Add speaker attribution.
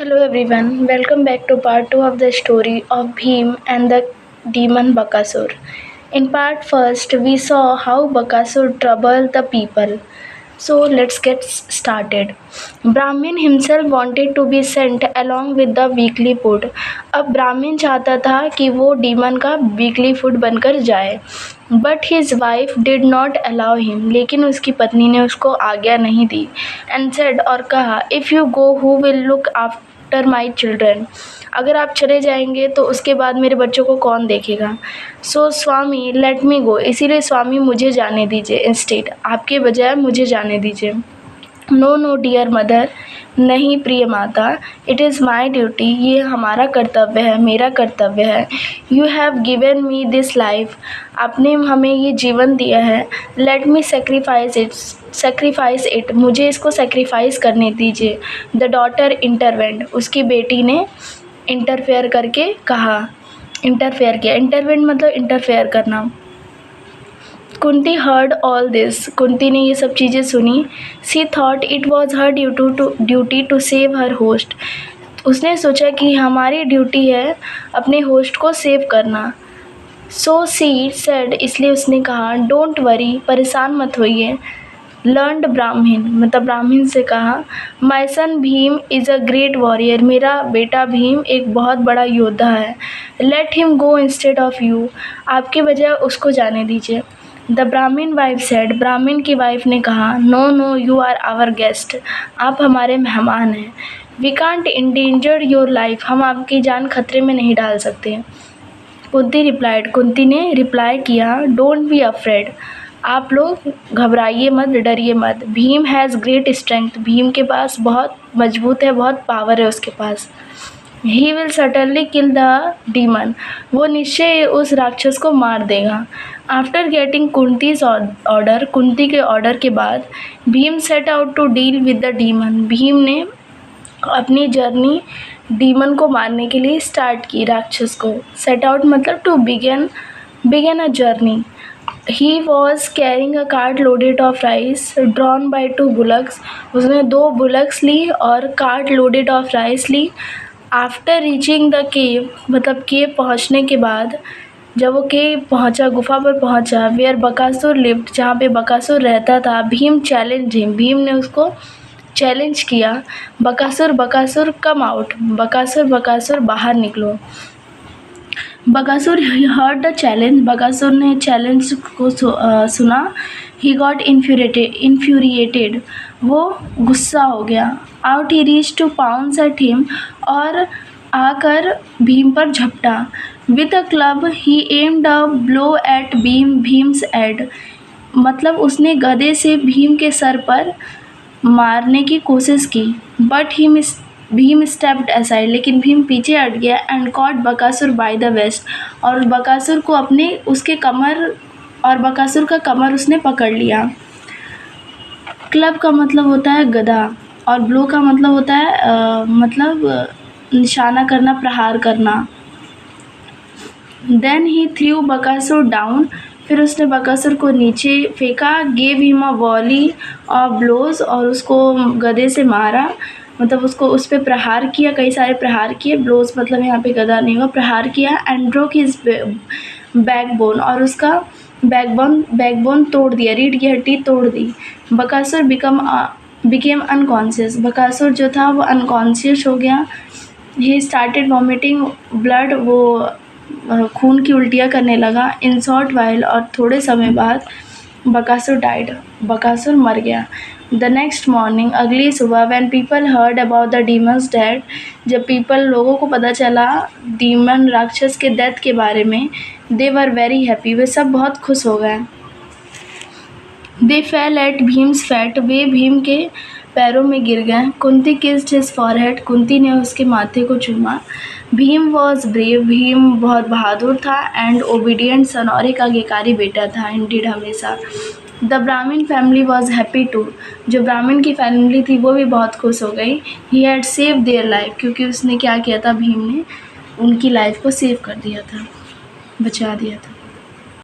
Speaker 1: Hello everyone, welcome back to part 2 of the story of Bhim and the demon Bakasur. In part first, we saw how Bakasur troubled the people. So let's get started. Brahmin himself wanted to be sent along with the weekly food. अब ब्राह्मण चाहता था कि वो demon का weekly food बनकर जाए, but his wife did not allow him, लेकिन उसकी पत्नी ने उसको आज्ञा नहीं दी. एंड सेड, और कहा, if you go who will look after my children, अगर आप चले जाएंगे तो उसके बाद मेरे बच्चों को कौन देखेगा. सो स्वामी लेट मी गो, इसीलिए स्वामी मुझे जाने दीजिए, इंस्टेड, आपके बजाय मुझे जाने दीजिए. नो नो डियर मदर, नहीं प्रिय माता, इट इज़ माई ड्यूटी, ये हमारा कर्तव्य है, मेरा कर्तव्य है. You have given me this life, आपने हमें ये जीवन दिया है. लेट मी सेक्रीफाइस इट, मुझे इसको सेक्रीफाइस करने दीजिए. द डॉटर इंटरवेंट, उसकी बेटी ने इंटरफेयर करके कहा, इंटरफेयर किया. इंटरवेंट मतलब इंटरफेयर करना. Kunti heard all this, Kunti ने ये सब चीज़ें सुनी. She thought it was her duty to save her host, उसने सोचा कि हमारी ड्यूटी है अपने होस्ट को सेव करना. सो सी सेड, इसलिए उसने कहा, डोंट वरी, परेशान मत होइए. लर्नड ब्राह्मण, मतलब ब्राह्मण से कहा, my son Bheem is a great warrior, मेरा बेटा भीम एक बहुत बड़ा योद्धा है. Let him go instead of you, आपके बजाय उसको जाने दीजिए. द ब्राह्मण वाइफ सेड, ब्राह्मण की वाइफ ने कहा, no no, you are our guest, आप हमारे मेहमान हैं. We can't endanger your life, हम आपकी जान खतरे में नहीं डाल सकते. कुंती रिप्लाइड, कुंती ने रिप्लाई किया, डोंट बी अफ्रेड, आप लोग घबराइए मत, डरिए मत. Bheem has great strength, Bheem के पास बहुत मजबूत है, बहुत पावर है उसके पास. He will certainly kill the demon, वो निश्चय उस राक्षस को मार देगा. After getting Kunti's order, Kunti के ऑर्डर के बाद, Bheem set out to deal with the demon, Bheem ने अपनी जर्नी डीमन को मारने के लिए स्टार्ट की, राक्षस को. सेट आउट मतलब to begin a journey. He was carrying a cart loaded of rice drawn by 2 bullocks, उसने 2 bullocks ली और cart loaded of rice Lee. After reaching the cave, मतलब केव पहुँचने के बाद, जब वो केव पहुँचा, गुफा पर पहुँचा, where बकासुर lived, जहाँ पे बकासुर रहता था, भीम चैलेंज हिम, भीम ने उसको चैलेंज किया. बकासुर कम आउट, बकासुर बाहर निकलो. Bakasur heard the challenge, Bakasur ने चैलेंज को सुना. ही गॉट इन्फ्यूरिएटेड, वो गुस्सा हो गया. Out he reach to pounce at him, और आकर भीम पर झपटा. With a club he aimed a blow at Bheem's head, मतलब उसने गदे से भीम के सर पर मारने की कोशिश की. बट भीम स्टेप्ड असाइड, लेकिन भीम पीछे हट गया. And caught Bakasur by the waist, और बकासुर को उसके कमर, और बकासुर का कमर उसने पकड़ लिया. क्लब का मतलब होता है गदा, और ब्लो का मतलब होता है मतलब निशाना करना, प्रहार करना. Then he threw Bakasur down, फिर उसने बकासुर को नीचे फेंका. Gave him a volley of blows, और उसको गदे से मारा, मतलब उसको उस पर प्रहार किया, कई सारे प्रहार किए. ब्लोज मतलब यहाँ पे गदा नहीं हुआ, प्रहार किया. एंड ब्रोक हिज बैकबोन, और उसका बैकबोन तोड़ दिया, रीढ़ की हड्डी तोड़ दी. बकासुर बिकेम अनकॉन्शियस, बकासुर जो था वो अनकॉन्शियस हो गया. ही स्टार्टेड वॉमिटिंग ब्लड, वो खून की उल्टियाँ करने लगा. इन शॉर्ट वाइल, और थोड़े समय बाद बकासुर डाइड, बकासुर मर गया. द नेक्स्ट मॉर्निंग, अगली सुबह, when people heard about the demon's death, जब लोगों को पता चला डीमन राक्षस के डेथ के बारे में, दे वर वेरी हैप्पी, वे सब बहुत खुश हो गए. दे फेल एट भीम्स फैट, वे भीम के पैरों में गिर गए. Kunti kissed his forehead, Kunti ने उसके माथे को चूमा. भीम वॉज ब्रेव, भीम बहुत बहादुर था. एंड ओबीडियंट सन, और एक आज्ञाकारी बेटा था. इंडीड, हमेशा. द ब्राह्मण फैमिली वॉज हैप्पी टू, जो ब्राह्मण की फैमिली थी वो भी बहुत खुश हो गई. He had save their life, क्योंकि उसने क्या किया था, भीम ने उनकी लाइफ को सेव कर दिया था, बचा दिया था.